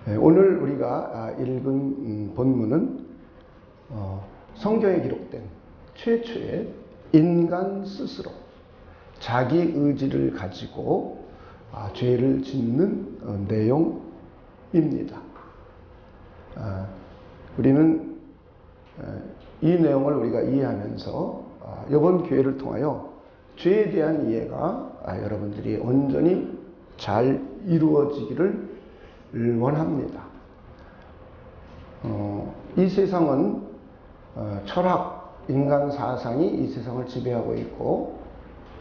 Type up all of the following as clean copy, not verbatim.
오늘 우리가 읽은 본문은 성경에 기록된 최초의 인간 스스로 자기 의지를 가지고 죄를 짓는 내용입니다. 우리는 이 내용을 우리가 이해하면서 이번 기회를 통하여 죄에 대한 이해가 여러분들이 온전히 잘 이루어지기를 원합니다. 이 세상은 철학, 인간 사상이 이 세상을 지배하고 있고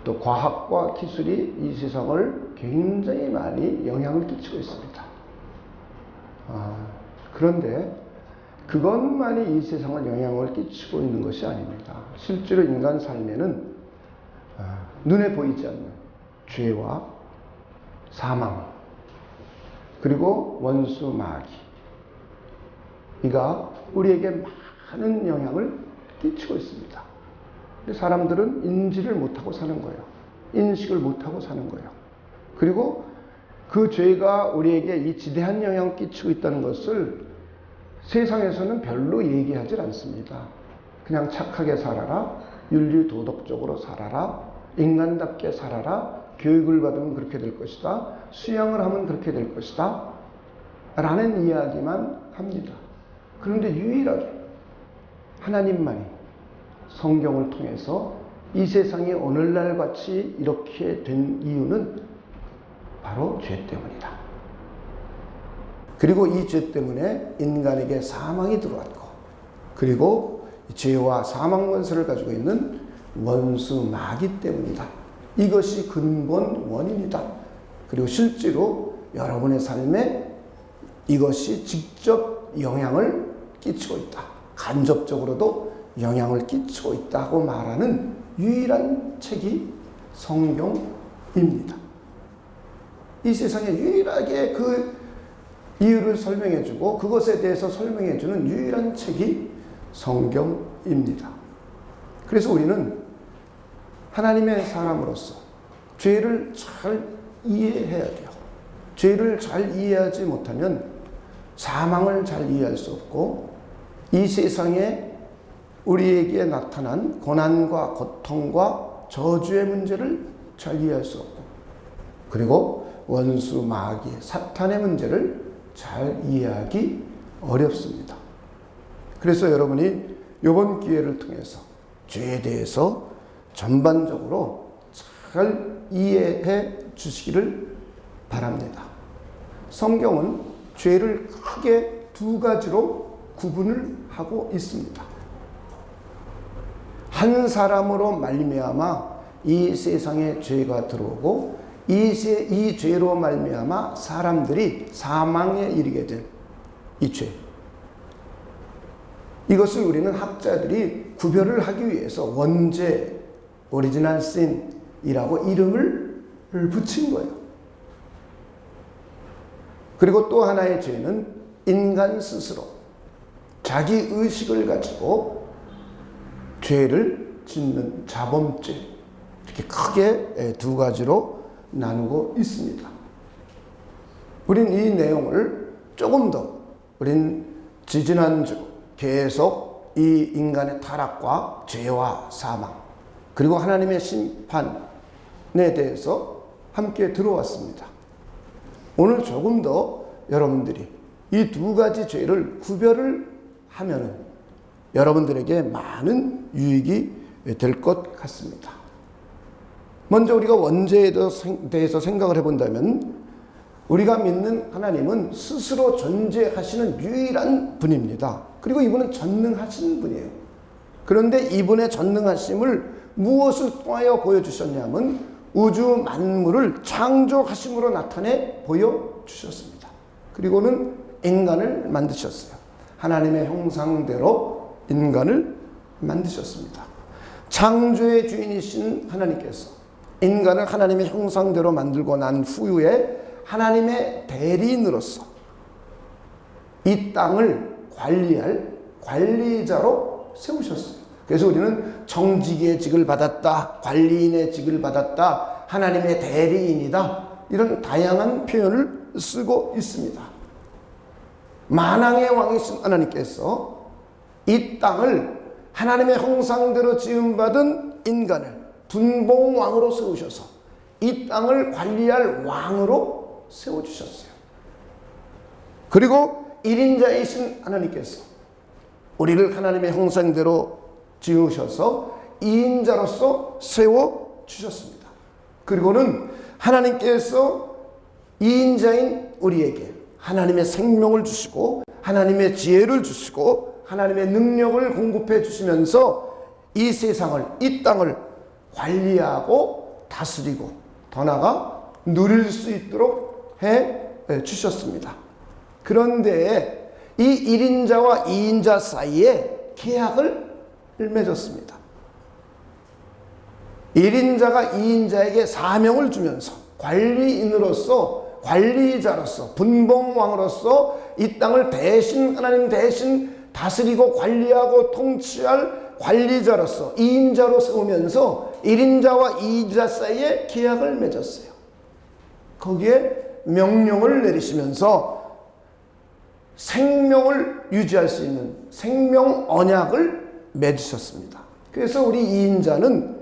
또 과학과 기술이 이 세상을 굉장히 많이 영향을 끼치고 있습니다. 그런데 그것만이 이 세상을 영향을 끼치고 있는 것이 아닙니다. 실제로 인간 삶에는 눈에 보이지 않는 죄와 사망, 그리고 원수 마귀, 이가 우리에게 많은 영향을 끼치고 있습니다. 사람들은 인지를 못하고 사는 거예요. 인식을 못하고 사는 거예요. 그리고 그 죄가 우리에게 이 지대한 영향을 끼치고 있다는 것을 세상에서는 별로 얘기하지 않습니다. 그냥 착하게 살아라, 윤리도덕적으로 살아라, 인간답게 살아라, 교육을 받으면 그렇게 될 것이다, 수양을 하면 그렇게 될 것이다 라는 이야기만 합니다. 그런데 유일하게 하나님만이 성경을 통해서 이 세상이 오늘날 같이 이렇게 된 이유는 바로 죄 때문이다. 그리고 이 죄 때문에 인간에게 사망이 들어왔고, 그리고 죄와 사망 원수를 가지고 있는 원수 마귀 때문이다. 이것이 근본 원인이다. 그리고 실제로 여러분의 삶에 이것이 직접 영향을 끼치고 있다. 간접적으로도 영향을 끼치고 있다고 말하는 유일한 책이 성경입니다. 이 세상에 유일하게 그 이유를 설명해주고 그것에 대해서 설명해주는 유일한 책이 성경입니다. 그래서 우리는 하나님의 사람으로서 죄를 잘 이해해야 돼요. 죄를 잘 이해하지 못하면 사망을 잘 이해할 수 없고, 이 세상에 우리에게 나타난 고난과 고통과 저주의 문제를 잘 이해할 수 없고, 그리고 원수 마귀 사탄의 문제를 잘 이해하기 어렵습니다. 그래서 여러분이 이번 기회를 통해서 죄에 대해서 전반적으로 잘 이해해 주시기를 바랍니다. 성경은 죄를 크게 두 가지로 구분을 하고 있습니다. 한 사람으로 말미암아 이 세상에 죄가 들어오고, 이 죄로 말미암아 사람들이 사망에 이르게 된 이 죄. 이것을 우리는 학자들이 구별을 하기 위해서 원죄, 오리지널 신이라고 이름을 붙인 거예요. 그리고 또 하나의 죄는 인간 스스로 자기 의식을 가지고 죄를 짓는 자범죄, 이렇게 크게 두 가지로 나누고 있습니다. 우린 이 내용을 조금 더, 우린 지지난주 계속 이 인간의 타락과 죄와 사망, 그리고 하나님의 심판에 대해서 함께 들어왔습니다. 오늘 조금 더 여러분들이 이 두 가지 죄를 구별을 하면은 여러분들에게 많은 유익이 될 것 같습니다. 먼저 우리가 원죄에 대해서 생각을 해본다면, 우리가 믿는 하나님은 스스로 존재하시는 유일한 분입니다. 그리고 이분은 전능하신 분이에요. 그런데 이분의 전능하심을 무엇을 통하여 보여주셨냐면 우주 만물을 창조하심으로 나타내 보여주셨습니다. 그리고는 인간을 만드셨어요. 하나님의 형상대로 인간을 만드셨습니다. 창조의 주인이신 하나님께서 인간을 하나님의 형상대로 만들고 난 후에 하나님의 대리인으로서 이 땅을 관리할 관리자로 세우셨어요. 그래서 우리는 정직의 직을 받았다, 관리인의 직을 받았다, 하나님의 대리인이다, 이런 다양한 표현을 쓰고 있습니다. 만왕의 왕이신 하나님께서 이 땅을 하나님의 형상대로 지음받은 인간을 분봉왕으로 세우셔서 이 땅을 관리할 왕으로 세워주셨어요. 그리고 1인자이신 하나님께서 우리를 하나님의 형상대로 지으셔서 2인자로서 세워주셨습니다. 그리고는 하나님께서 2인자인 우리에게 하나님의 생명을 주시고 하나님의 지혜를 주시고 하나님의 능력을 공급해 주시면서 이 세상을, 이 땅을 관리하고 다스리고 더 나아가 누릴 수 있도록 해 주셨습니다. 그런데 이 1인자와 2인자 사이에 계약을 맺었습니다. 1인자가 2인자에게 사명을 주면서 관리인으로서, 관리자로서, 분봉왕으로서 이 땅을 대신, 하나님 대신 다스리고 관리하고 통치할 관리자로서 2인자로 세우면서 1인자와 2인자 사이에 계약을 맺었어요. 거기에 명령을 내리시면서 생명을 유지할 수 있는 생명 언약을 맺으셨습니다. 그래서 우리 2인자는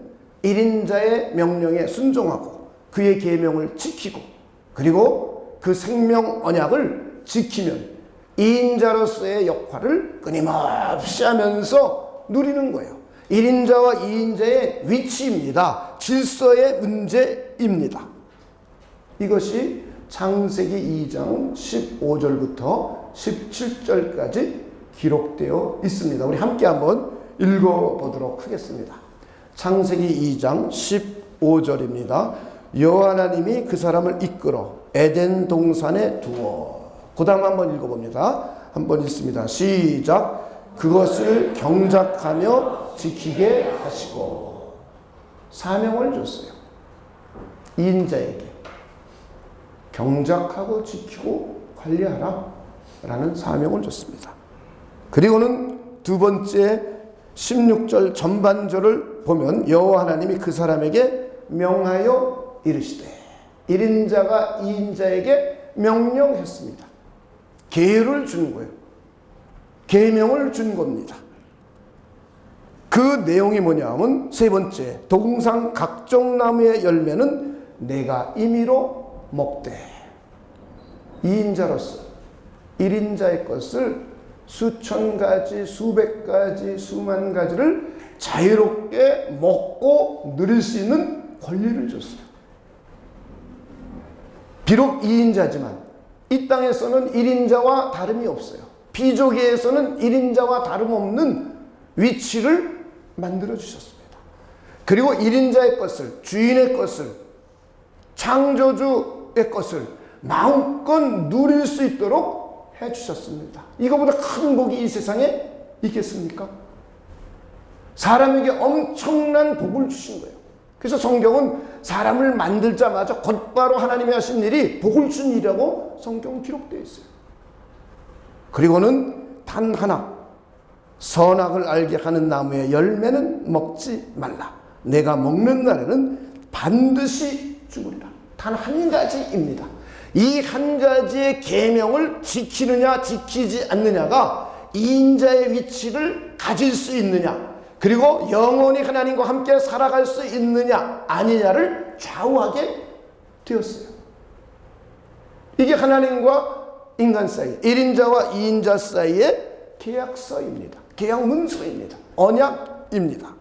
1인자의 명령에 순종하고 그의 계명을 지키고 그리고 그 생명 언약을 지키면 2인자로서의 역할을 끊임없이 하면서 누리는 거예요. 1인자와 2인자의 위치입니다. 질서의 문제입니다. 이것이 창세기 2장 15절부터 17절까지 기록되어 있습니다. 우리 함께 한번 읽어보도록 하겠습니다. 창세기 2장 15절입니다. 여호와 하나님이 그 사람을 이끌어 에덴 동산에 두어. 그 다음 한번 읽어봅니다. 한번 읽습니다. 시작. 그것을 경작하며 지키게 하시고. 사명을 줬어요. 2인자에게 경작하고 지키고 관리하라 라는 사명을 줬습니다. 그리고는 두 번째 16절 전반절을 보면 여호와 하나님이 그 사람에게 명하여 이르시되. 1인자가 2인자에게 명령했습니다. 계율을 준 거예요. 계명을 준 겁니다. 그 내용이 뭐냐면 세 번째, 동상 각종 나무의 열매는 내가 임의로 먹되. 2인자로서 1인자의 것을 수천 가지, 수백 가지, 수만 가지를 자유롭게 먹고 누릴 수 있는 권리를 줬어요. 비록 2인자지만 이 땅에서는 1인자와 다름이 없어요. 피조계에서는 1인자와 다름없는 위치를 만들어 주셨습니다. 그리고 1인자의 것을, 주인의 것을, 창조주의 것을 마음껏 누릴 수 있도록 해주셨습니다. 이거보다 큰 복이 이 세상에 있겠습니까? 사람에게 엄청난 복을 주신 거예요. 그래서 성경은 사람을 만들자마자 곧바로 하나님이 하신 일이 복을 준 일이라고 성경 기록되어 있어요. 그리고는 단 하나, 선악을 알게 하는 나무의 열매는 먹지 말라. 내가 먹는 날에는 반드시 죽으리라. 단 한 가지입니다. 이 한 가지의 계명을 지키느냐 지키지 않느냐가 2인자의 위치를 가질 수 있느냐, 그리고 영원히 하나님과 함께 살아갈 수 있느냐 아니냐를 좌우하게 되었어요. 이게 하나님과 인간 사이, 1인자와 2인자 사이의 계약서입니다. 계약 문서입니다. 언약입니다.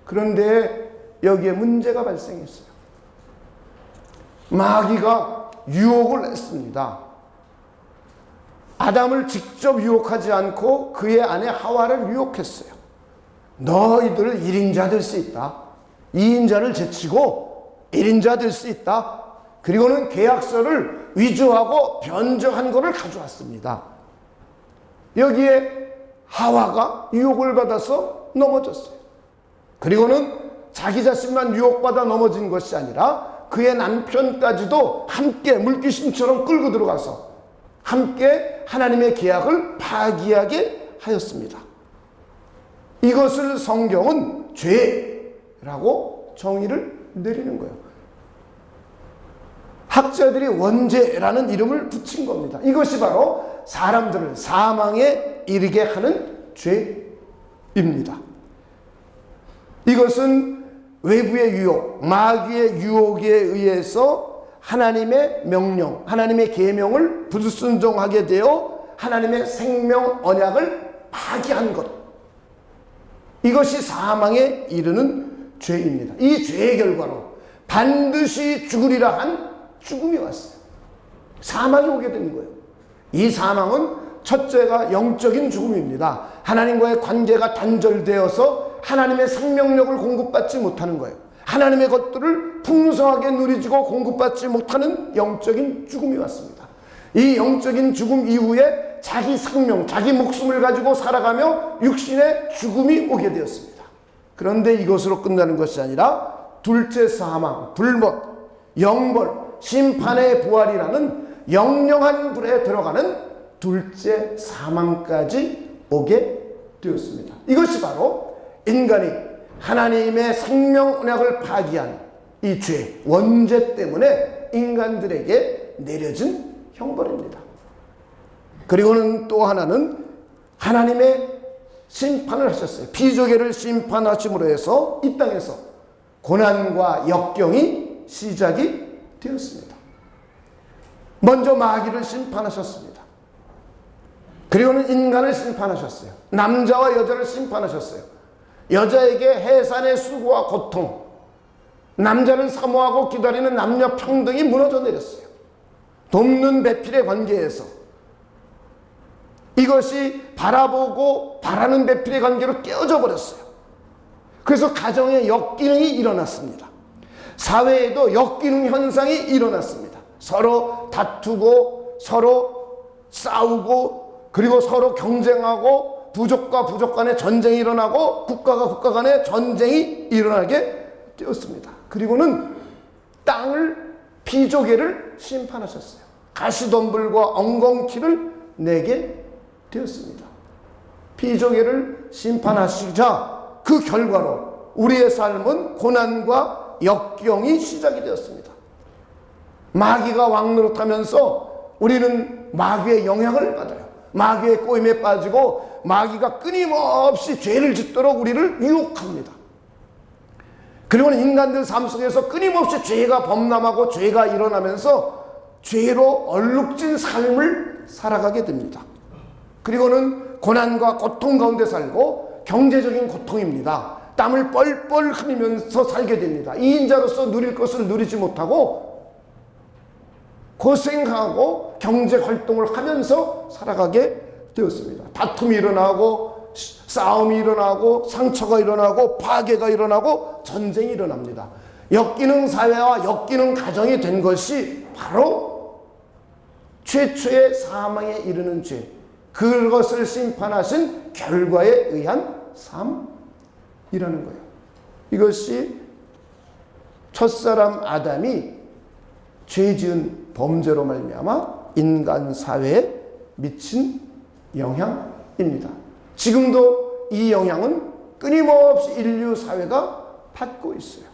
그런데 여기에 문제가 발생했어요. 마귀가 유혹을 했습니다. 아담을 직접 유혹하지 않고 그의 아내 하와를 유혹했어요. 너희들 1인자 될 수 있다. 2인자를 제치고 1인자 될 수 있다. 그리고는 계약서를 위조하고 변조한 것을 가져왔습니다. 여기에 하와가 유혹을 받아서 넘어졌어요. 그리고는 자기 자신만 유혹받아 넘어진 것이 아니라 그의 남편까지도 함께 물귀신처럼 끌고 들어가서 함께 하나님의 계약을 파기하게 하였습니다. 이것을 성경은 죄라고 정의를 내리는 거예요. 학자들이 원죄라는 이름을 붙인 겁니다. 이것이 바로 사람들을 사망에 이르게 하는 죄입니다. 이것은 외부의 유혹, 마귀의 유혹에 의해서 하나님의 명령, 하나님의 계명을 불순종하게 되어 하나님의 생명 언약을 파기한 것, 이것이 사망에 이르는 죄입니다. 이 죄의 결과로 반드시 죽으리라 한 죽음이 왔어요. 사망이 오게 된 거예요. 이 사망은 첫째가 영적인 죽음입니다. 하나님과의 관계가 단절되어서 하나님의 생명력을 공급받지 못하는 거예요. 하나님의 것들을 풍성하게 누리지고 공급받지 못하는 영적인 죽음이 왔습니다. 이 영적인 죽음 이후에 자기 생명, 자기 목숨을 가지고 살아가며 육신의 죽음이 오게 되었습니다. 그런데 이것으로 끝나는 것이 아니라 둘째 사망, 불못, 영벌, 심판의 부활이라는 영영한 불에 들어가는 둘째 사망까지 오게 되었습니다. 이것이 바로 인간이 하나님의 생명 언약을 파기한 이 죄, 원죄 때문에 인간들에게 내려진 형벌입니다. 그리고는 또 하나는 하나님의 심판을 하셨어요. 피조계를 심판하심으로 해서 이 땅에서 고난과 역경이 시작이 되었습니다. 먼저 마귀를 심판하셨습니다. 그리고는 인간을 심판하셨어요. 남자와 여자를 심판하셨어요. 여자에게 해산의 수고와 고통, 남자를 사모하고 기다리는 남녀 평등이 무너져 내렸어요. 돕는 배필의 관계에서 이것이 바라보고 바라는 배필의 관계로 깨어져 버렸어요. 그래서 가정에 역기능이 일어났습니다. 사회에도 역기능 현상이 일어났습니다. 서로 다투고 서로 싸우고 그리고 서로 경쟁하고 부족과 부족 간의 전쟁이 일어나고 국가가 국가 간의 전쟁이 일어나게 되었습니다. 그리고는 땅을 피조계를 심판하셨어요. 가시덤불과 엉겅퀴를 내게 되었습니다. 피조계를 심판하시자 그 결과로 우리의 삶은 고난과 역경이 시작이 되었습니다. 마귀가 왕노릇하면서 우리는 마귀의 영향을 받아요. 마귀의 꼬임에 빠지고 마귀가 끊임없이 죄를 짓도록 우리를 유혹합니다. 그리고는 인간들 삶 속에서 끊임없이 죄가 범람하고 죄가 일어나면서 죄로 얼룩진 삶을 살아가게 됩니다. 그리고는 고난과 고통 가운데 살고 경제적인 고통입니다. 땀을 뻘뻘 흘리면서 살게 됩니다. 이인자로서 누릴 것을 누리지 못하고 고생하고 경제 활동을 하면서 살아가게 되었습니다. 다툼이 일어나고 싸움이 일어나고 상처가 일어나고 파괴가 일어나고 전쟁이 일어납니다. 역기능 사회와 역기능 가정이 된 것이 바로 최초의 사망에 이르는 죄, 그것을 심판하신 결과에 의한 삶이라는 거예요. 이것이 첫사람 아담이 죄지은 범죄로 말미암아 인간 사회에 미친 영향입니다. 지금도 이 영향은 끊임없이 인류 사회가 받고 있어요.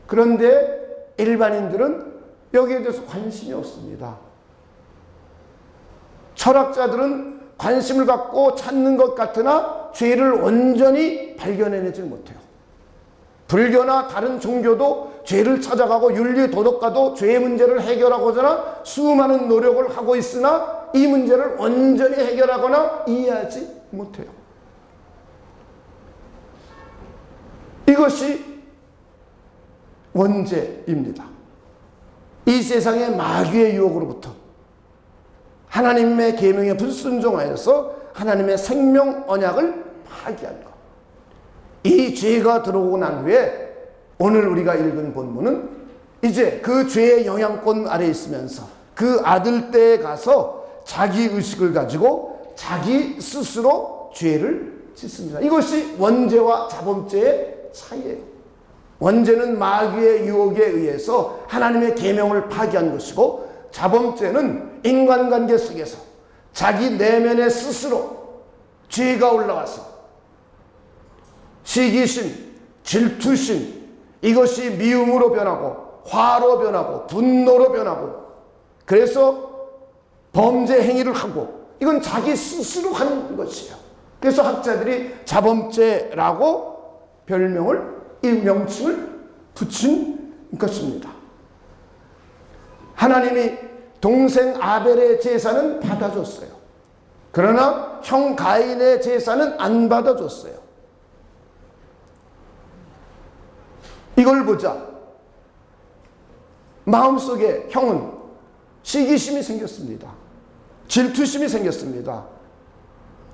그런데 일반인들은 여기에 대해서 관심이 없습니다. 철학자들은 관심을 갖고 찾는 것 같으나 죄를 온전히 발견해내지 못해요. 불교나 다른 종교도 죄를 찾아가고 윤리 도덕가도 죄의 문제를 해결하고자 수많은 노력을 하고 있으나 이 문제를 온전히 해결하거나 이해하지 못해요. 이것이 원죄입니다. 이 세상의 마귀의 유혹으로부터 하나님의 계명에 불순종하여서 하나님의 생명 언약을 파기한 것. 이 죄가 들어오고 난 후에 오늘 우리가 읽은 본문은 이제 그 죄의 영향권 아래에 있으면서 그 아들 때에 가서 자기 의식을 가지고 자기 스스로 죄를 짓습니다. 이것이 원죄와 자범죄의 차이예요. 원죄는 마귀의 유혹에 의해서 하나님의 계명을 파기한 것이고, 자범죄는 인간관계 속에서 자기 내면에 스스로 죄가 올라와서 시기심, 질투심, 이것이 미움으로 변하고 화로 변하고 분노로 변하고, 그래서 범죄 행위를 하고, 이건 자기 스스로 하는 것이에요. 그래서 학자들이 자범죄라고 이 명칭을 붙인 것입니다. 하나님이 동생 아벨의 제사는 받아줬어요. 그러나 형 가인의 제사는 안 받아줬어요. 이걸 보자. 마음속에 형은 시기심이 생겼습니다. 질투심이 생겼습니다.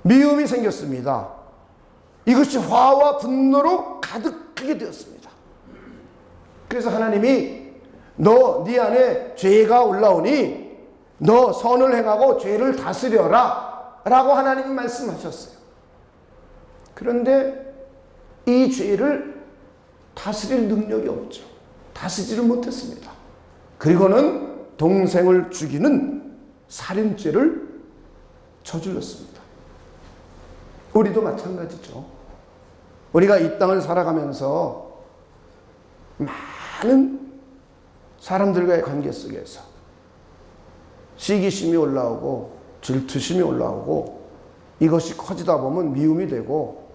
미움이 생겼습니다. 이것이 화와 분노로 가득하게 되었습니다. 그래서 하나님이 네 안에 죄가 올라오니 너 선을 행하고 죄를 다스려라 라고 하나님이 말씀하셨어요. 그런데 이 죄를 다스릴 능력이 없죠. 다스리지를 못했습니다. 그리고는 동생을 죽이는 살인죄를 저질렀습니다. 우리도 마찬가지죠. 우리가 이 땅을 살아가면서 많은 사람들과의 관계 속에서 시기심이 올라오고 질투심이 올라오고, 이것이 커지다 보면 미움이 되고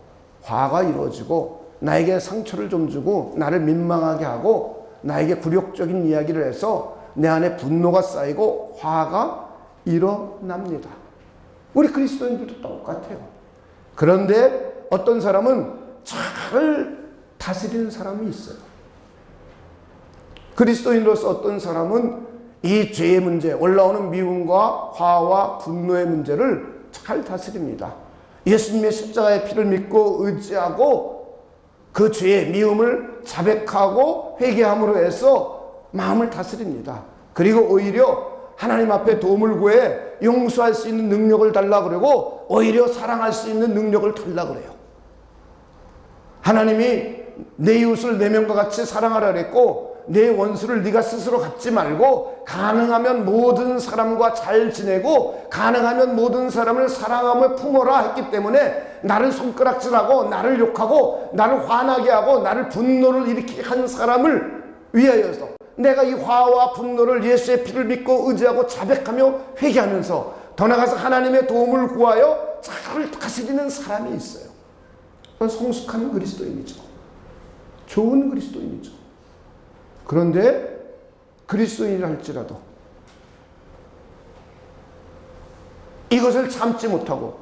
화가 이루어지고, 나에게 상처를 좀 주고 나를 민망하게 하고 나에게 굴욕적인 이야기를 해서 내 안에 분노가 쌓이고 화가 일어납니다. 우리 그리스도인들도 똑같아요. 그런데 어떤 사람은 잘 다스리는 사람이 있어요. 그리스도인으로서 어떤 사람은 이 죄의 문제, 올라오는 미움과 화와 분노의 문제를 잘 다스립니다. 예수님의 십자가의 피를 믿고 의지하고 그 죄의 미움을 자백하고 회개함으로 해서 마음을 다스립니다. 그리고 오히려 하나님 앞에 도움을 구해 용서할 수 있는 능력을 달라 그러고, 오히려 사랑할 수 있는 능력을 달라 그래요. 하나님이 내 이웃을 내 명과 같이 사랑하라 그랬고, 내 원수를 네가 스스로 갚지 말고 가능하면 모든 사람과 잘 지내고 가능하면 모든 사람을 사랑하며 품어라 했기 때문에, 나를 손가락질하고 나를 욕하고 나를 화나게 하고 나를 분노를 일으키게 한 사람을 위하여서 내가 이 화와 분노를 예수의 피를 믿고 의지하고 자백하며 회개하면서 더 나아가서 하나님의 도움을 구하여 잘 다스리는 사람이 있어요. 그건 성숙한 그리스도인이죠. 좋은 그리스도인이죠. 그런데 그리스도인이라 할지라도 이것을 참지 못하고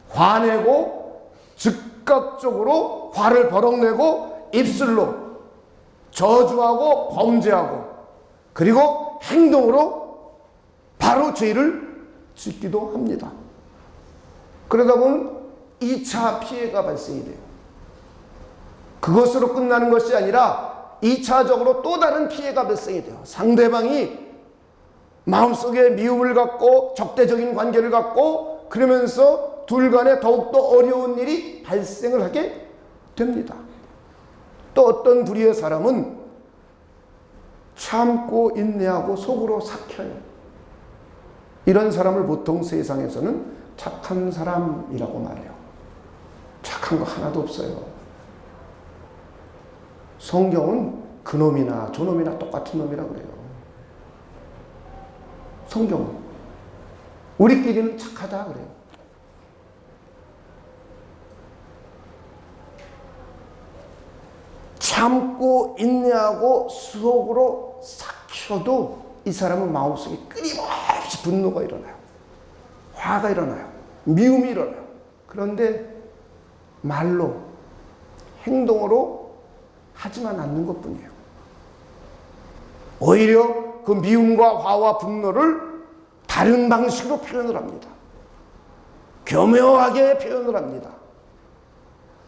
화내고 즉각적으로 화를 버럭내고 입술로 저주하고 범죄하고, 그리고 행동으로 바로 죄를 짓기도 합니다. 그러다 보면 2차 피해가 발생이 돼요. 그것으로 끝나는 것이 아니라 2차적으로 또 다른 피해가 발생이 돼요. 상대방이 마음속에 미움을 갖고 적대적인 관계를 갖고, 그러면서 둘 간에 더욱더 어려운 일이 발생을 하게 됩니다. 또 어떤 불의의 사람은 참고 인내하고 속으로 삭혀요. 이런 사람을 보통 세상에서는 착한 사람이라고 말해요. 착한 거 하나도 없어요. 성경은 그놈이나 저놈이나 똑같은 놈이라고 그래요. 성경은 우리끼리는 착하다 그래요. 참고 인내하고 속으로 삭혀도 이 사람은 마음속에 끊임없이 분노가 일어나요. 화가 일어나요. 미움이 일어나요. 그런데 말로, 행동으로 하지만 않는 것뿐이에요. 오히려 그 미움과 화와 분노를 다른 방식으로 표현을 합니다. 교묘하게 표현을 합니다.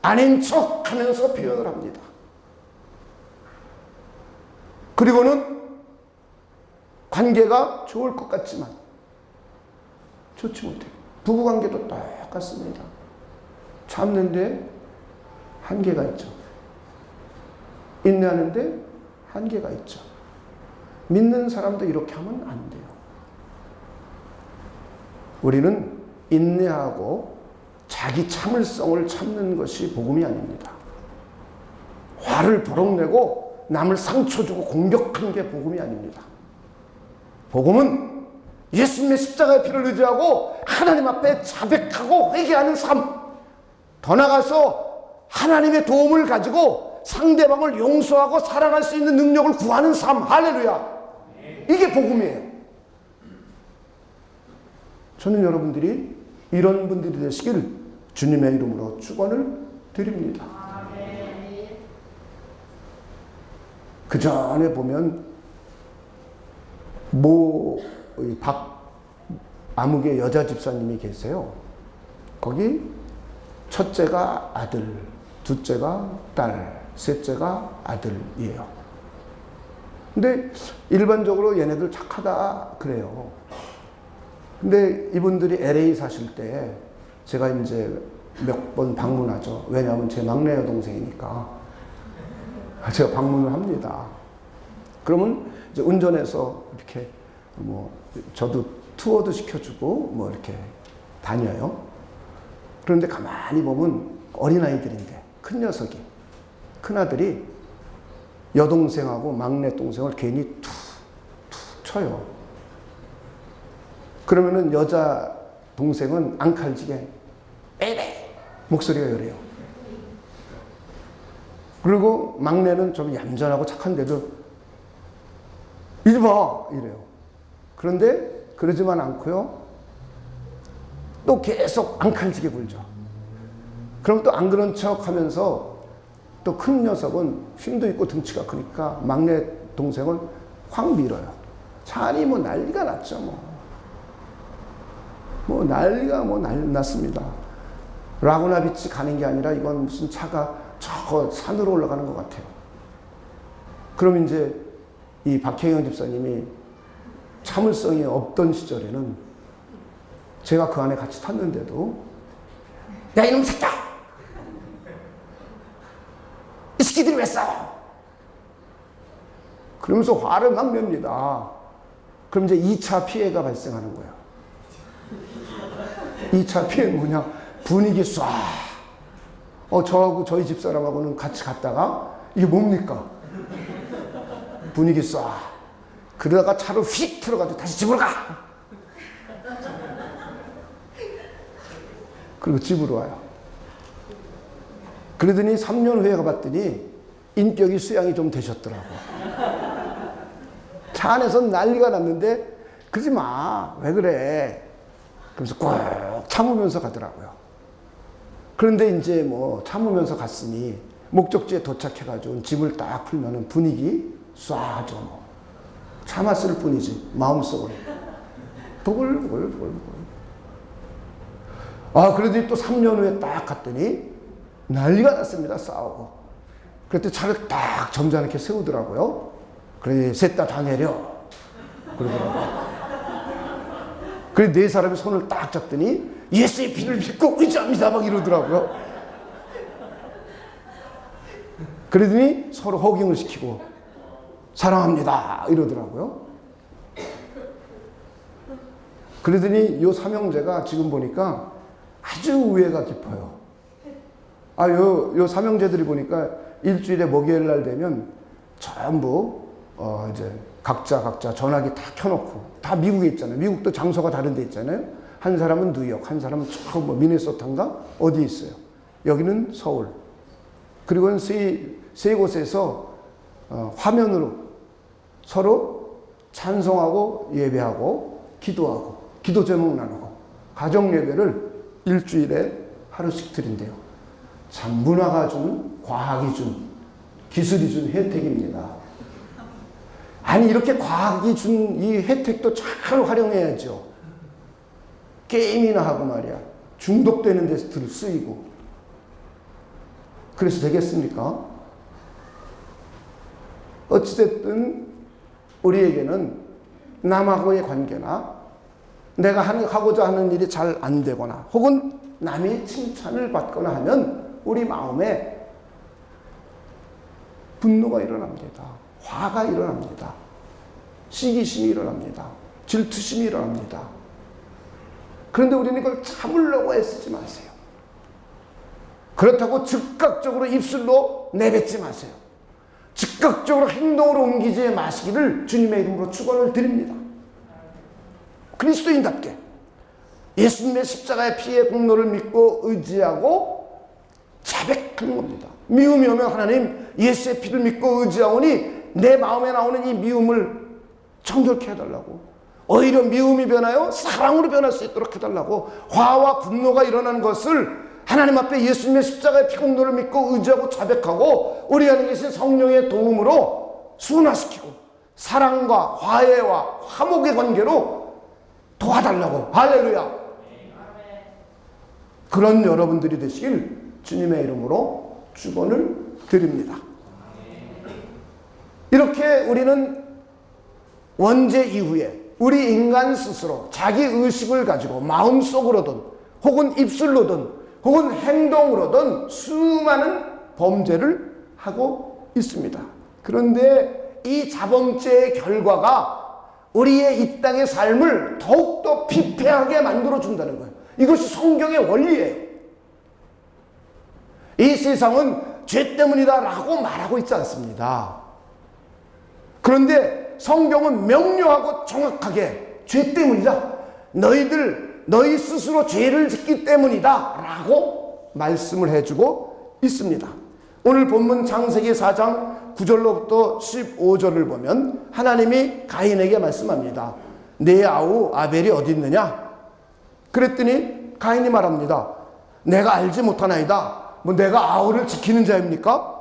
아닌 척 하면서 표현을 합니다. 그리고는 관계가 좋을 것 같지만 좋지 못해요. 부부관계도 똑같습니다. 참는데 한계가 있죠. 인내하는데 한계가 있죠. 믿는 사람도 이렇게 하면 안 돼요. 우리는 인내하고 자기 참을성을 참는 것이 복음이 아닙니다. 화를 버럭내고 남을 상처 주고 공격하는 게 복음이 아닙니다. 복음은 예수님의 십자가의 피를 의지하고 하나님 앞에 자백하고 회개하는 삶, 더 나아가서 하나님의 도움을 가지고 상대방을 용서하고 사랑할 수 있는 능력을 구하는 삶. 할렐루야. 이게 복음이에요. 저는 여러분들이 이런 분들이 되시길 주님의 이름으로 축원을 드립니다. 그 전에 보면 아무개 여자 집사님이 계세요. 거기 첫째가 아들, 둘째가 딸, 셋째가 아들이에요. 근데 일반적으로 얘네들 착하다 그래요. 근데 이분들이 LA 사실 때 제가 이제 몇 번 방문하죠. 왜냐하면 제 막내 여동생이니까 제가 방문을 합니다. 그러면 이제 운전해서 이렇게 저도 투어도 시켜주고 이렇게 다녀요. 그런데 가만히 보면 어린아이들인데 큰 녀석이, 큰아들이 여동생하고 막내 동생을 괜히 툭툭 쳐요. 그러면은 여자 동생은 앙칼지게 에레 목소리가 요래요. 그리고 막내는 좀 얌전하고 착한데도 이리 봐 이래요. 그런데 그러지만 않고요. 또 계속 앙칼지게 굴죠. 그럼 또 안 그런 척 하면서 또 큰 녀석은 힘도 있고 등치가 크니까 막내 동생을 확 밀어요. 차니 난리가 났죠. 난리가 났습니다. 라구나 비치 가는 게 아니라 이건 무슨 차가 저 산으로 올라가는 것 같아요. 그럼 이제 이 박혜경 집사님이 참을성이 없던 시절에는 제가 그 안에 같이 탔는데도 야 이놈 새끼야! 이 새끼들이 왜 싸워? 그러면서 화를 막 냅니다. 그럼 이제 2차 피해가 발생하는 거예요. 2차 피해는 뭐냐? 분위기 쏴. 저하고 저희 집사람하고는 같이 갔다가 이게 뭡니까? 분위기 쏴. 그러다가 차로 휙 틀어가지고 다시 집으로 가. 그리고 집으로 와요. 그러더니 3년 후에 가봤더니 인격이 수양이 좀 되셨더라고. 차 안에서 난리가 났는데 그러지 마. 왜 그래? 그러면서 꼭 참으면서 가더라고요. 그런데 이제 참으면서 갔으니 목적지에 도착해가지고 짐을 딱 풀면은 분위기 쏴죠. 참았을 뿐이지 마음속으로 보글보글. 그러더니 또 3년 후에 딱 갔더니 난리가 났습니다. 싸우고. 그때 차를 딱 점잖게 세우더라고요. 그래 셋 다 내려 그러더라고요. 그래 네 사람이 손을 딱 잡더니 예수의 피를 믿고 의지합니다 막 이러더라고요. 그러더니 서로 호갱을 시키고 사랑합니다 이러더라고요. 그러더니 요 삼형제가 지금 보니까 아주 우애가 깊어요. 요 삼형제들이 보니까 일주일에 목요일 날 되면 전부 이제 각자 전화기 다 켜놓고 다 미국에 있잖아요. 미국도 장소가 다른 데 있잖아요. 한 사람은 뉴욕, 한 사람은 저 미네소타인가 어디 있어요. 여기는 서울. 그리고는 세 곳에서 화면으로 서로 찬송하고 예배하고 기도하고 기도 제목 나누고 가정 예배를 일주일에 하루씩 드린대요. 참 문화가 준, 과학이 준, 기술이 준 혜택입니다. 아니 이렇게 과학이 준 이 혜택도 잘 활용해야죠. 게임이나 하고 말이야. 중독되는 데서 쓰이고. 그래서 되겠습니까? 어찌됐든 우리에게는 남하고의 관계나 내가 하고자 하는 일이 잘 안 되거나 혹은 남의 칭찬을 받거나 하면 우리 마음에 분노가 일어납니다. 화가 일어납니다. 시기심이 일어납니다. 질투심이 일어납니다. 그런데 우리는 이걸 참으려고 애쓰지 마세요. 그렇다고 즉각적으로 입술로 내뱉지 마세요. 즉각적으로 행동으로 옮기지 마시기를 주님의 이름으로 축원을 드립니다. 그리스도인답게 예수님의 십자가의 피의 공로를 믿고 의지하고 자백하는 겁니다. 미움이 오면 하나님 예수의 피를 믿고 의지하오니 내 마음에 나오는 이 미움을 정결케 해달라고, 오히려 미움이 변하여 사랑으로 변할 수 있도록 해달라고, 화와 분노가 일어나는 것을 하나님 앞에 예수님의 십자가의 피 공로를 믿고 의지하고 자백하고 우리 안에 계신 성령의 도움으로 순화시키고 사랑과 화해와 화목의 관계로 도와달라고. 할렐루야. 그런 여러분들이 되시길 주님의 이름으로 축원을 드립니다. 이렇게 우리는 원죄 이후에 우리 인간 스스로 자기 의식을 가지고 마음속으로든 혹은 입술로든 혹은 행동으로든 수많은 범죄를 하고 있습니다. 그런데 이 자범죄의 결과가 우리의 이 땅의 삶을 더욱더 피폐하게 만들어준다는 거예요. 이것이 성경의 원리예요. 이 세상은 죄 때문이다 라고 말하고 있지 않습니다. 그런데 성경은 명료하고 정확하게 죄 때문이다, 너희 스스로 죄를 짓기 때문이다 라고 말씀을 해주고 있습니다. 오늘 본문 창세기 4장 9절로부터 15절을 보면 하나님이 가인에게 말씀합니다. 내 아우 아벨이 어디 있느냐? 그랬더니 가인이 말합니다. 내가 알지 못하나이다. 뭐 내가 아우를 지키는 자입니까?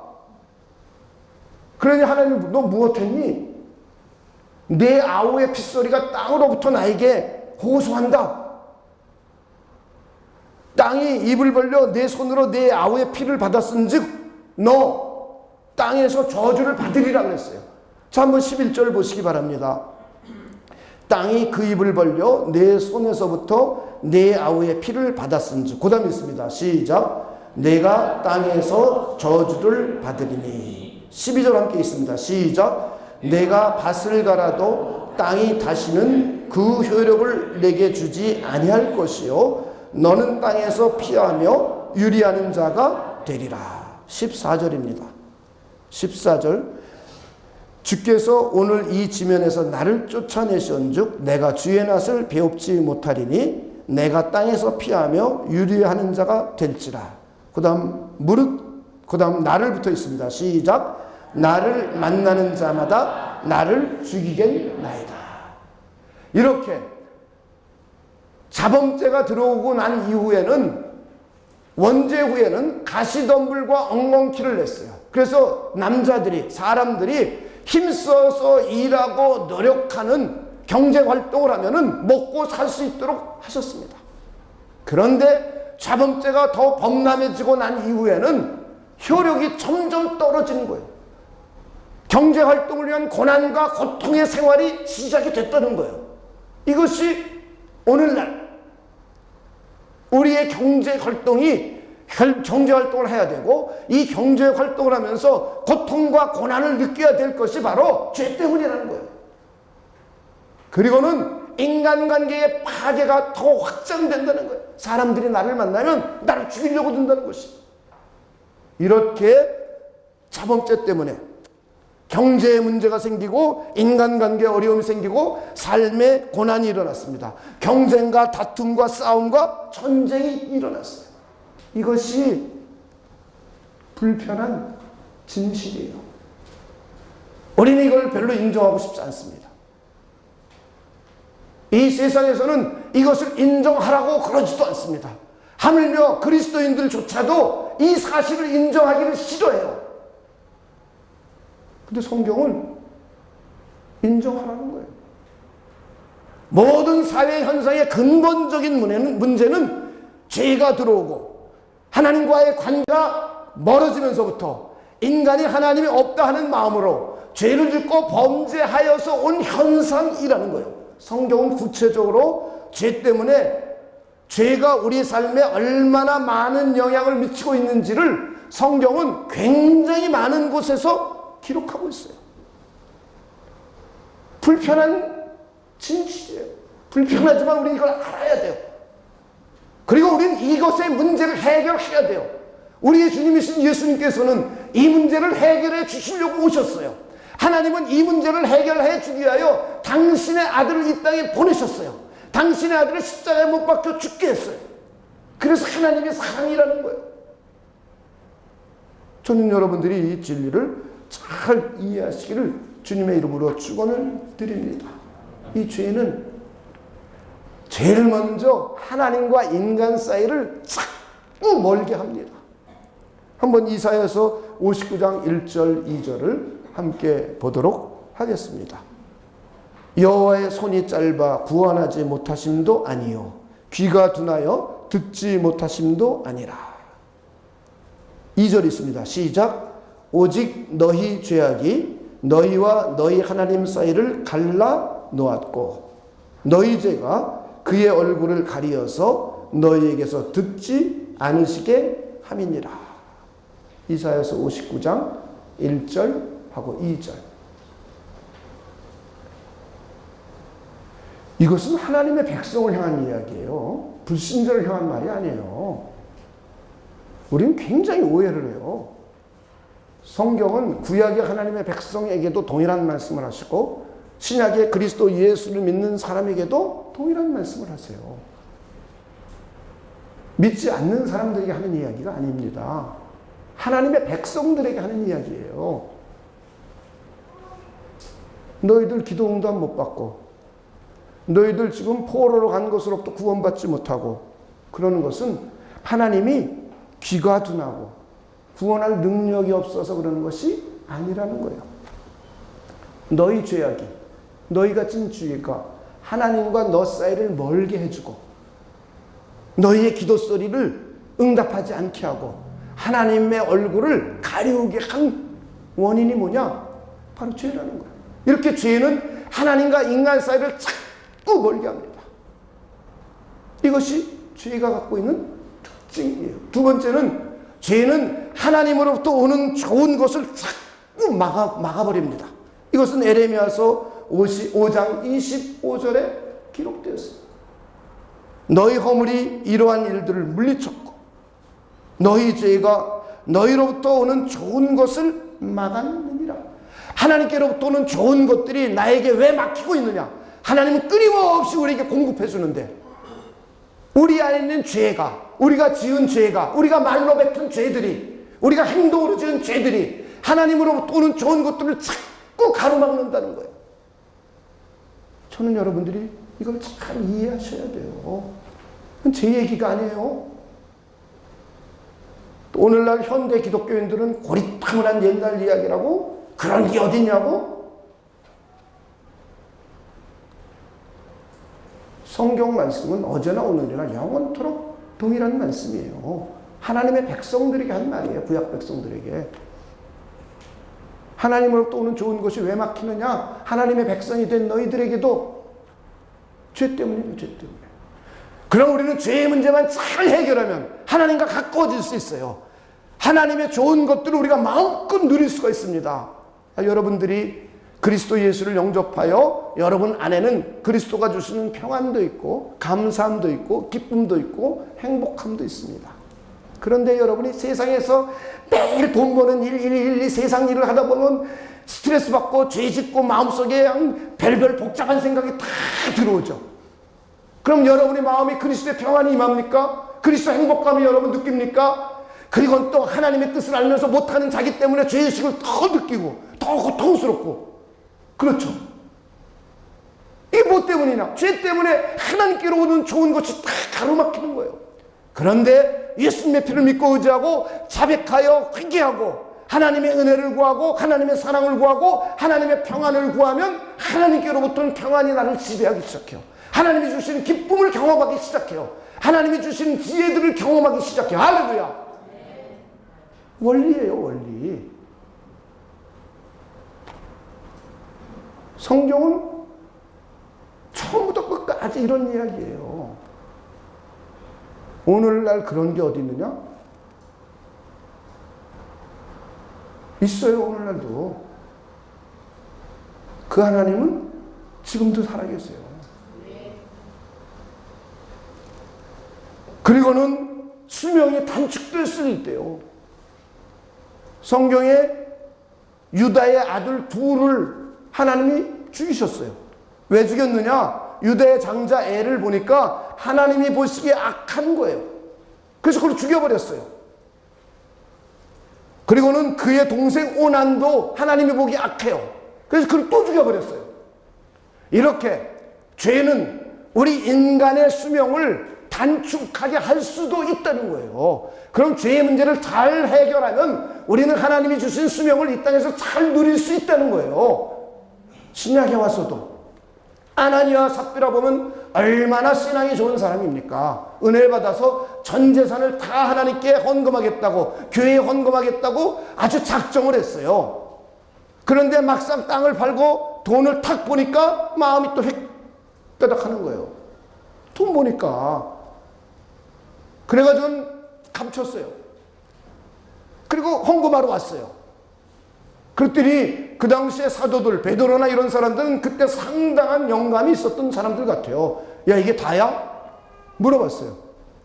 그러니 하나님, 너 무엇했니? 내 아우의 핏소리가 땅으로부터 나에게 호소한다. 땅이 입을 벌려 내 손으로 내 아우의 피를 받았은즉 너 땅에서 저주를 받으리라 그랬어요. 자, 한번 11절 보시기 바랍니다. 땅이 그 입을 벌려 내 손에서부터 내 아우의 피를 받았은즉, 그 다음에 있습니다. 시작. 내가 땅에서 저주를 받으리니. 12절 함께 있습니다. 시작. 내가 밭을 갈아도 땅이 다시는 그 효력을 내게 주지 아니할 것이요 너는 땅에서 피하며 유리하는 자가 되리라. 14절입니다. 14절. 주께서 오늘 이 지면에서 나를 쫓아내시온즉 내가 주의 낯을 배웁지 못하리니 내가 땅에서 피하며 유리하는 자가 될지라. 그 다음 무릇, 그 다음 나를 붙어 있습니다. 시작. 나를 만나는 자마다 나를 죽이겠나이다. 이렇게 자범죄가 들어오고 난 이후에는, 원죄 후에는 가시덤불과 엉겅퀴를 냈어요. 그래서 남자들이, 사람들이 힘써서 일하고 노력하는 경제활동을 하면은 먹고 살 수 있도록 하셨습니다. 그런데 자범죄가 더 범람해지고 난 이후에는 효력이 점점 떨어지는 거예요. 경제활동을 위한 고난과 고통의 생활이 시작이 됐다는 거예요. 이것이 오늘날 우리의 경제활동을 해야 되고, 이 경제활동을 하면서 고통과 고난을 느껴야 될 것이 바로 죄 때문이라는 거예요. 그리고는 인간관계의 파괴가 더 확장된다는 거예요. 사람들이 나를 만나면 나를 죽이려고 든다는 것이. 이렇게 자범죄 때문에 경제에 문제가 생기고 인간관계에 어려움이 생기고 삶에 고난이 일어났습니다. 경쟁과 다툼과 싸움과 전쟁이 일어났어요. 이것이 불편한 진실이에요. 우리는 이걸 별로 인정하고 싶지 않습니다. 이 세상에서는 이것을 인정하라고 그러지도 않습니다. 하물며 그리스도인들조차도 이 사실을 인정하기를 싫어해요. 근데 성경은 인정하라는 거예요. 모든 사회 현상의 근본적인 문제는 죄가 들어오고 하나님과의 관계가 멀어지면서부터 인간이 하나님이 없다 하는 마음으로 죄를 짓고 범죄하여서 온 현상이라는 거예요. 성경은 구체적으로 죄 때문에 죄가 우리 삶에 얼마나 많은 영향을 미치고 있는지를 성경은 굉장히 많은 곳에서 기록하고 있어요. 불편한 진실이에요. 불편하지만 우리 이걸 알아야 돼요. 그리고 우리는 이것의 문제를 해결해야 돼요. 우리의 주님이신 예수님께서는 이 문제를 해결해 주시려고 오셨어요. 하나님은 이 문제를 해결해 주기 위하여 당신의 아들을 이 땅에 보내셨어요. 당신의 아들을 십자가에 못 박혀 죽게 했어요. 그래서 하나님의 사랑이라는 거예요. 저는 여러분들이 이 진리를 잘 이해하시기를 주님의 이름으로 축원을 드립니다. 이 죄는 제일 먼저 하나님과 인간 사이를 자꾸 멀게 합니다. 한번 이사야서 59장 1절 2절을 함께 보도록 하겠습니다. 여호와의 손이 짧아 구원하지 못하심도 아니요 귀가 둔하여 듣지 못하심도 아니라. 2절 있습니다. 시작. 오직 너희 죄악이 너희와 너희 하나님 사이를 갈라 놓았고 너희 죄가 그의 얼굴을 가리어서 너희에게서 듣지 않으시게 함이니라. 이사야서 59장 1절하고 2절. 이것은 하나님의 백성을 향한 이야기예요. 불신자를 향한 말이 아니에요. 우리는 굉장히 오해를 해요. 성경은 구약의 하나님의 백성에게도 동일한 말씀을 하시고 신약의 그리스도 예수를 믿는 사람에게도 동일한 말씀을 하세요. 믿지 않는 사람들에게 하는 이야기가 아닙니다. 하나님의 백성들에게 하는 이야기예요. 너희들 기도 응답 못 받고 너희들 지금 포로로 간 것으로부터 구원받지 못하고 그러는 것은 하나님이 귀가 둔하고 구원할 능력이 없어서 그러는 것이 아니라는 거예요. 너희 죄악이 너희가 진 죄가 하나님과 너 사이를 멀게 해주고 너희의 기도 소리를 응답하지 않게 하고 하나님의 얼굴을 가리우게 한 원인이 뭐냐? 바로 죄라는 거예요. 이렇게 죄는 하나님과 인간 사이를 자꾸 멀게 합니다. 이것이 죄가 갖고 있는 특징이에요. 두 번째는 죄는 하나님으로부터 오는 좋은 것을 자꾸 막아버립니다. 이것은 에레미야서 55장 25절에 기록되었습니다. 너희 허물이 이러한 일들을 물리쳤고 너희 죄가 너희로부터 오는 좋은 것을 막았느니라. 하나님께로부터 오는 좋은 것들이 나에게 왜 막히고 있느냐? 하나님은 끊임없이 우리에게 공급해 주는데 우리 안에 있는 죄가, 우리가 지은 죄가, 우리가 말로 뱉은 죄들이, 우리가 행동으로 지은 죄들이 하나님으로부터 오는 좋은 것들을 자꾸 가로막는다는 거예요. 저는 여러분들이 이걸 잘 이해하셔야 돼요. 제 얘기가 아니에요. 오늘날 현대 기독교인들은 고리타분한 옛날 이야기라고 그런 게 어딨냐고? 성경 말씀은 어제나 오늘이나 영원토록 동일한 말씀이에요. 하나님의 백성들에게 한 말이에요. 구약 백성들에게. 하나님으로부터 오는 좋은 것이 왜 막히느냐? 하나님의 백성이 된 너희들에게도 죄 때문이에요. 죄 때문에. 그럼 우리는 죄의 문제만 잘 해결하면 하나님과 가까워질 수 있어요. 하나님의 좋은 것들을 우리가 마음껏 누릴 수가 있습니다. 여러분들이 그리스도 예수를 영접하여 여러분 안에는 그리스도가 주시는 평안도 있고 감사함도 있고 기쁨도 있고 행복함도 있습니다. 그런데 여러분이 세상에서 매일 돈 버는 일 세상 일을 하다 보면 스트레스 받고 죄 짓고 마음속에 그냥 별별 복잡한 생각이 다 들어오죠. 그럼 여러분의 마음이 그리스도의 평안이 임합니까? 그리스도 행복감이 여러분 느낍니까? 그리고 또 하나님의 뜻을 알면서 못하는 자기 때문에 죄의식을 더 느끼고 더 고통스럽고 그렇죠. 이게 뭐 때문이냐? 죄 때문에 하나님께로 오는 좋은 것이 다 가로막히는 거예요. 그런데 예수님의 피를 믿고 의지하고 자백하여 회개하고 하나님의 은혜를 구하고 하나님의 사랑을 구하고 하나님의 평안을 구하면 하나님께로부터는 평안이 나를 지배하기 시작해요. 하나님이 주신 기쁨을 경험하기 시작해요. 하나님이 주신 지혜들을 경험하기 시작해요. 할렐루야. 원리예요, 원리. 성경은 처음부터 끝까지 이런 이야기예요. 오늘날 그런 게 어디 있느냐? 있어요, 오늘날도. 그 하나님은 지금도 살아계세요. 그리고는 수명이 단축될 수도 있대요. 성경에 유다의 아들 둘을 하나님이 죽이셨어요. 왜 죽였느냐? 유다의 장자 애를 보니까 하나님이 보시기에 악한 거예요. 그래서 그걸 죽여버렸어요. 그리고는 그의 동생 오난도 하나님이 보기 악해요. 그래서 그걸 또 죽여버렸어요. 이렇게 죄는 우리 인간의 수명을 단축하게 할 수도 있다는 거예요. 그럼 죄의 문제를 잘 해결하면 우리는 하나님이 주신 수명을 이 땅에서 잘 누릴 수 있다는 거예요. 신약에 와서도 아나니아 삽비라 보면 얼마나 신앙이 좋은 사람입니까? 은혜를 받아서 전 재산을 다 하나님께 헌금하겠다고, 교회에 헌금하겠다고 아주 작정을 했어요. 그런데 막상 땅을 팔고 돈을 탁 보니까 마음이 또 획가닥하는 거예요. 돈 보니까. 그래가지고 감췄어요. 그리고 헌금하러 왔어요. 그랬더니 그 당시에 사도들, 베드로나 이런 사람들은 그때 상당한 영감이 있었던 사람들 같아요. 야, 이게 다야? 물어봤어요.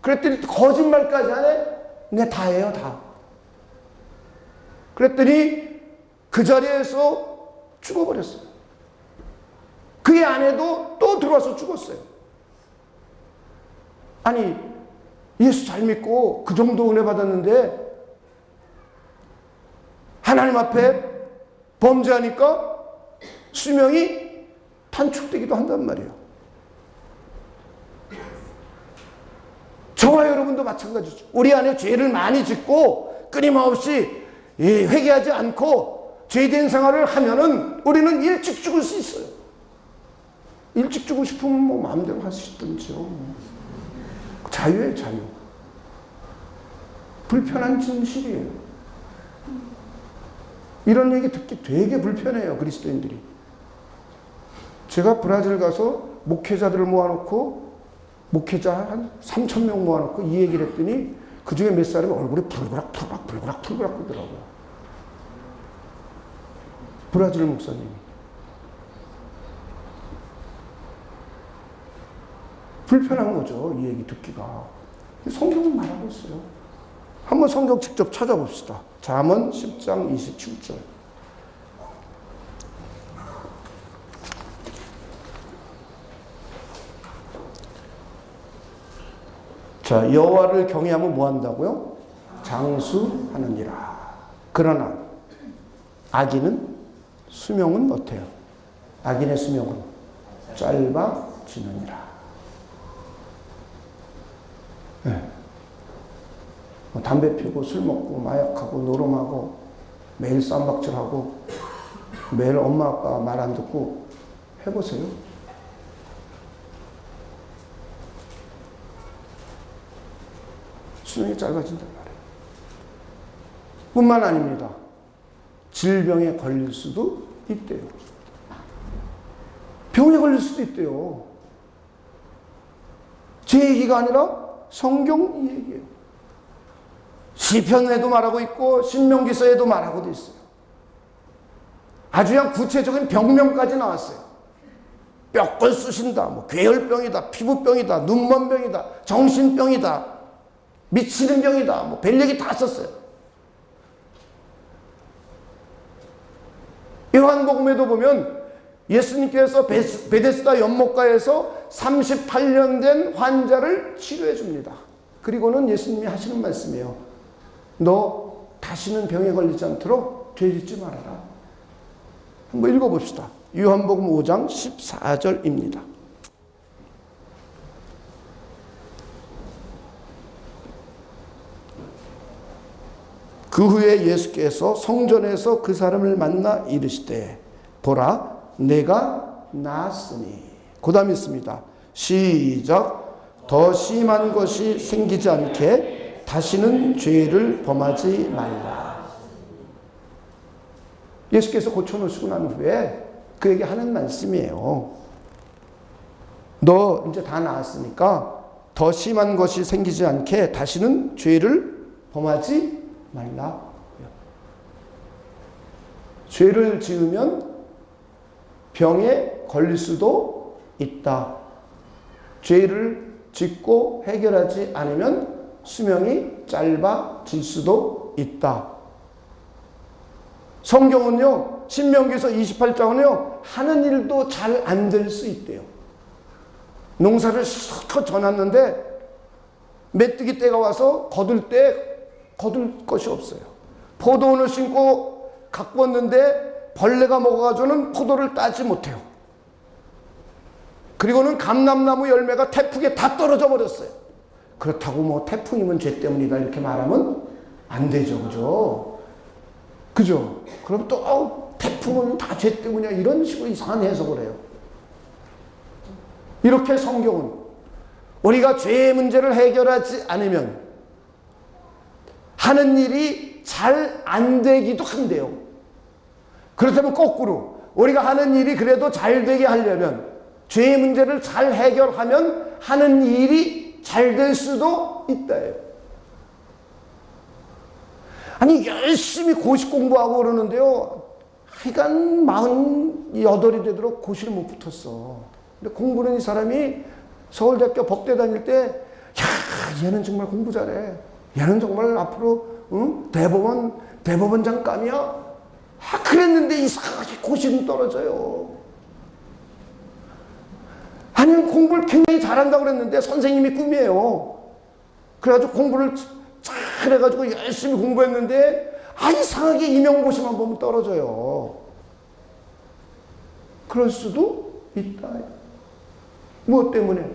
그랬더니 거짓말까지 하네? 네, 다예요, 다. 그랬더니 그 자리에서 죽어버렸어요. 그의 아내도 또 들어와서 죽었어요. 아니, 예수 잘 믿고 그 정도 은혜 받았는데 하나님 앞에 범죄하니까 수명이 단축되기도 한단 말이에요. 저와 여러분도 마찬가지죠. 우리 안에 죄를 많이 짓고 끊임없이 회개하지 않고 죄된 생활을 하면은 우리는 일찍 죽을 수 있어요. 일찍 죽고 싶으면 뭐 마음대로 할 수 있든지요. 자유예요, 자유. 불편한 진실이에요. 이런 얘기 듣기 되게 불편해요, 그리스도인들이. 제가 브라질 가서 목회자들을 모아놓고 목회자 한 3,000명 모아놓고 이 얘기를 했더니 그 중에 몇 사람이 얼굴이 불그락 그러더라고요. 브라질 목사님이. 불편한 거죠, 이 얘기 듣기가. 성경은 말하고 있어요. 한번 성경 직접 찾아봅시다. 잠언 10장 27절. 자, 여호와를 경외하면 뭐 한다고요? 장수하느니라. 그러나 악인은 수명은 어때요? 악인의 수명은 짧아지느니라. 네. 담배 피우고 술 먹고 마약하고 노름하고 매일 쌈박질하고 매일 엄마 아빠 말 안 듣고 해보세요. 수명이 짧아진단 말이에요. 뿐만 아닙니다. 질병에 걸릴 수도 있대요. 병에 걸릴 수도 있대요. 제 얘기가 아니라 성경 얘기예요. 시편에도 말하고 있고 신명기서에도 말하고 있어요. 아주 그냥 구체적인 병명까지 나왔어요. 뼈골 쑤신다, 뭐 괴혈병이다, 피부병이다, 눈먼병이다, 정신병이다, 미치는 병이다, 뭐 별얘기 다 썼어요. 요한복음에도 보면 예수님께서 베데스다 연못가에서 38년 된 환자를 치료해 줍니다. 그리고는 예수님이 하시는 말씀이에요. 너 다시는 병에 걸리지 않도록 죄 짓지 말아라. 한번 읽어봅시다. 요한복음 5장 14절입니다. 그 후에 예수께서 성전에서 그 사람을 만나 이르시되 보라 내가 나았으니 그 다음에 있습니다. 시작. 더 심한 것이 생기지 않게 다시는 죄를 범하지 말라. 예수께서 고쳐놓으시고 난 후에 그에게 하는 말씀이에요. 너 이제 다 나았으니까 더 심한 것이 생기지 않게 다시는 죄를 범하지 말라. 죄를 지으면 병에 걸릴 수도 있다. 죄를 짓고 해결하지 않으면 수명이 짧아질 수도 있다. 성경은요, 신명기서 28장은요, 하는 일도 잘 안 될 수 있대요. 농사를 실컷 져놨는데 메뚜기 때가 와서 거둘 것이 없어요. 포도원을 심고 갖고 왔는데 벌레가 먹어가지고는 포도를 따지 못해요. 그리고는 감람나무 열매가 태풍에 다 떨어져 버렸어요. 그렇다고 뭐 태풍이면 죄 때문이다 이렇게 말하면 안 되죠. 그죠? 그죠? 그럼 또 태풍은 다 죄 때문이야 이런 식으로 이상한 해석을 해요. 이렇게 성경은 우리가 죄의 문제를 해결하지 않으면 하는 일이 잘 안 되기도 한대요. 그렇다면 거꾸로 우리가 하는 일이 그래도 잘 되게 하려면 죄의 문제를 잘 해결하면 하는 일이 잘 될 수도 있다예요. 아니 열심히 고시 공부하고 그러는데요, 하여간 48이 되도록 고시를 못 붙었어. 근데 공부는 이 사람이 서울대학교 법대 다닐 때, 야, 얘는 정말 공부 잘해. 얘는 정말 앞으로 대법원장 감이야. 그랬는데 이상하게 고시는 떨어져요. 아니면 공부를 굉장히 잘한다고 그랬는데 선생님이 꿈이에요. 그래가지고 공부를 잘 해가지고 열심히 공부했는데 이상하게 임용고시만 보면 떨어져요. 그럴 수도 있다. 무엇 때문에?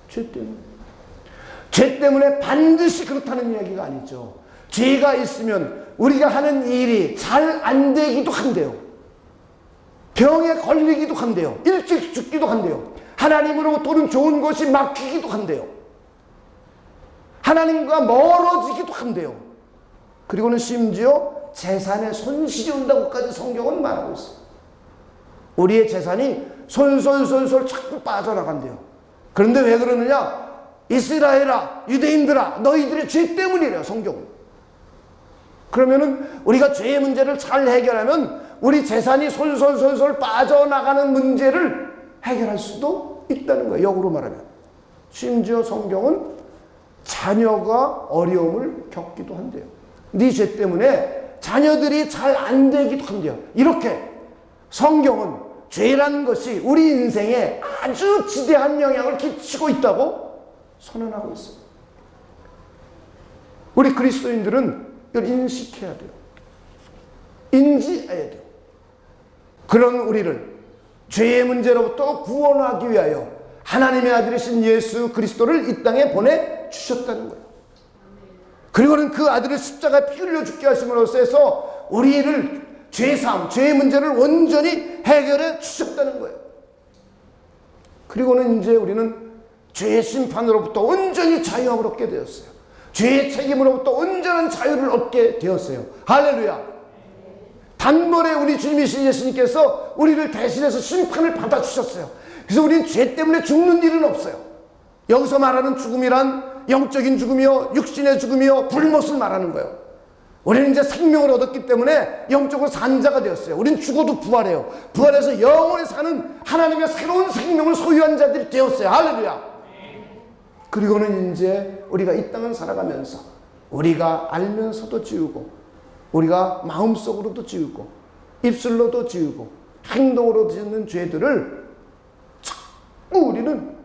죄 때문에. 죄 때문에 반드시 그렇다는 이야기가 아니죠. 죄가 있으면 우리가 하는 일이 잘 안 되기도 한대요. 병에 걸리기도 한대요. 일찍 죽기도 한대요. 하나님으로부터는 좋은 것이 막히기도 한대요. 하나님과 멀어지기도 한대요. 그리고는 심지어 재산에 손실이 온다고까지 성경은 말하고 있어요. 우리의 재산이 솔솔솔솔 자꾸 빠져나간대요. 그런데 왜 그러느냐? 이스라엘아, 유대인들아, 너희들의 죄 때문이래요, 성경은. 그러면은 우리가 죄의 문제를 잘 해결하면 우리 재산이 솔솔솔솔 빠져나가는 문제를 해결할 수도 있다는 거예요. 역으로 말하면. 심지어 성경은 자녀가 어려움을 겪기도 한대요. 네 죄 때문에 자녀들이 잘 안 되기도 한대요. 이렇게 성경은 죄라는 것이 우리 인생에 아주 지대한 영향을 끼치고 있다고 선언하고 있습니다. 우리 그리스도인들은 이걸 인식해야 돼요. 인지해야 돼요. 그런 우리를 죄의 문제로부터 구원하기 위하여 하나님의 아들이신 예수 그리스도를 이 땅에 보내주셨다는 거예요. 그리고는 그 아들을 십자가에 피 흘려 죽게 하심으로써 해서 우리를 죄사함, 죄의 문제를 온전히 해결해 주셨다는 거예요. 그리고는 이제 우리는 죄의 심판으로부터 온전히 자유함을 얻게 되었어요. 죄의 책임으로부터 온전한 자유를 얻게 되었어요. 할렐루야. 단번에 우리 주님이신 예수님께서 우리를 대신해서 심판을 받아주셨어요. 그래서 우리는 죄 때문에 죽는 일은 없어요. 여기서 말하는 죽음이란 영적인 죽음이요, 육신의 죽음이요, 불못을 말하는 거예요. 우리는 이제 생명을 얻었기 때문에 영적으로 산 자가 되었어요. 우리는 죽어도 부활해요. 부활해서 영원히 사는 하나님의 새로운 생명을 소유한 자들이 되었어요. 할렐루야. 그리고는 이제 우리가 이 땅을 살아가면서 우리가 알면서도 지우고, 우리가 마음속으로도 지우고, 입술로도 지우고, 행동으로 짓는 죄들을 자꾸 우리는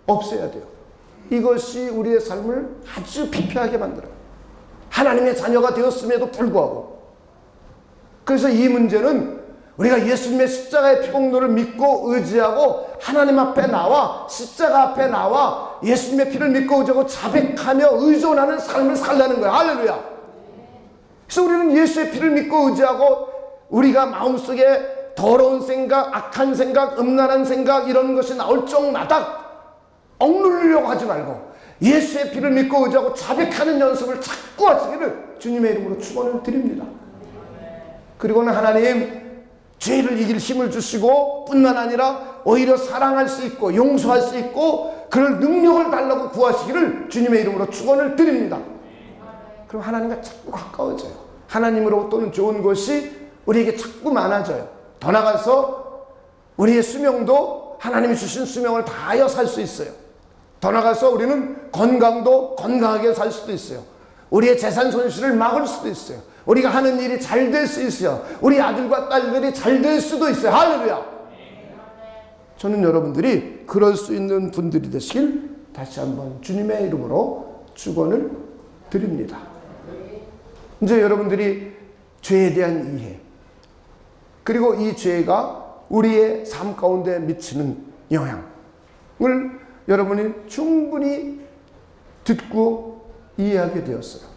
없애야 돼요. 이것이 우리의 삶을 아주 피폐하게 만들어요. 하나님의 자녀가 되었음에도 불구하고. 그래서 이 문제는 우리가 예수님의 십자가의 피공로를 믿고 의지하고 하나님 앞에 나와, 십자가 앞에 나와 예수님의 피를 믿고 의지하고 자백하며 의존하는 삶을 살라는 거예요. 할렐루야. 그래서 우리는 예수의 피를 믿고 의지하고, 우리가 마음속에 더러운 생각, 악한 생각, 음란한 생각 이런 것이 나올 적마다 억누르려고 하지 말고 예수의 피를 믿고 의지하고 자백하는 연습을 자꾸 하시기를 주님의 이름으로 축원을 드립니다. 그리고는 하나님 죄를 이길 힘을 주시고 뿐만 아니라 오히려 사랑할 수 있고 용서할 수 있고 그럴 능력을 달라고 구하시기를 주님의 이름으로 축원을 드립니다. 그럼 하나님과 자꾸 가까워져요. 하나님으로부터는 좋은 것이 우리에게 자꾸 많아져요. 더 나아가서 우리의 수명도 하나님이 주신 수명을 다하여 살 수 있어요. 더 나아가서 우리는 건강도 건강하게 살 수도 있어요. 우리의 재산 손실을 막을 수도 있어요. 우리가 하는 일이 잘 될 수 있어요. 우리 아들과 딸들이 잘 될 수도 있어요. 할렐루야. 저는 여러분들이 그럴 수 있는 분들이 되시길 다시 한번 주님의 이름으로 축원을 드립니다. 이제 여러분들이 죄에 대한 이해, 그리고 이 죄가 우리의 삶 가운데 미치는 영향을 여러분이 충분히 듣고 이해하게 되었어요.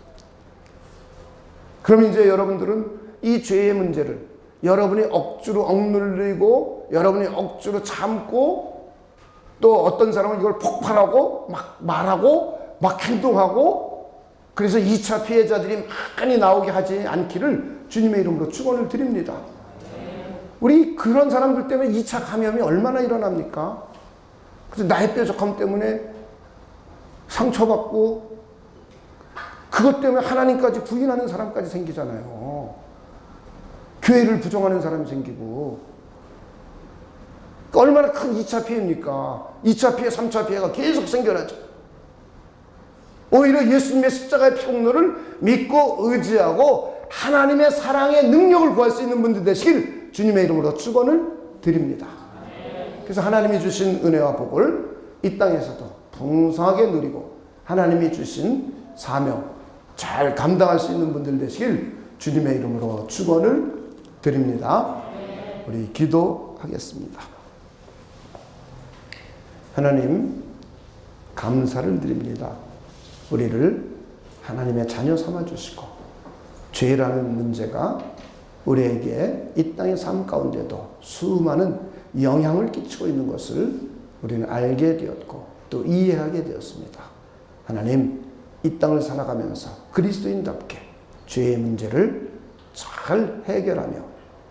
그럼 이제 여러분들은 이 죄의 문제를 여러분이 억지로 억눌리고 여러분이 억지로 참고, 또 어떤 사람은 이걸 폭발하고 막 말하고 막 행동하고, 그래서 2차 피해자들이 많이 나오게 하지 않기를 주님의 이름으로 축원을 드립니다. 우리 그런 사람들 때문에 2차 감염이 얼마나 일어납니까? 그래서 나의 뾰족함 때문에 상처받고, 그것 때문에 하나님까지 부인하는 사람까지 생기잖아요. 교회를 부정하는 사람이 생기고. 얼마나 큰 2차 피해입니까? 2차 피해, 3차 피해가 계속 생겨나죠. 오히려 예수님의 십자가의 평로를 믿고 의지하고 하나님의 사랑의 능력을 구할 수 있는 분들 되시길 주님의 이름으로 축원을 드립니다. 그래서 하나님이 주신 은혜와 복을 이 땅에서도 풍성하게 누리고 하나님이 주신 사명 잘 감당할 수 있는 분들 되시길 주님의 이름으로 축원을 드립니다. 우리 기도하겠습니다. 하나님, 감사를 드립니다. 우리를 하나님의 자녀 삼아 주시고, 죄라는 문제가 우리에게 이 땅의 삶 가운데도 수많은 영향을 끼치고 있는 것을 우리는 알게 되었고 또 이해하게 되었습니다. 하나님, 이 땅을 살아가면서 그리스도인답게 죄의 문제를 잘 해결하며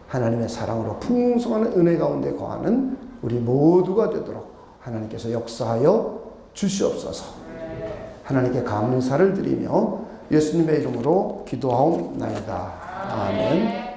하나님의 사랑으로 풍성한 은혜 가운데 거하는 우리 모두가 되도록 하나님께서 역사하여 주시옵소서. 하나님께 감사를 드리며 예수님의 이름으로 기도하옵나이다. 아멘.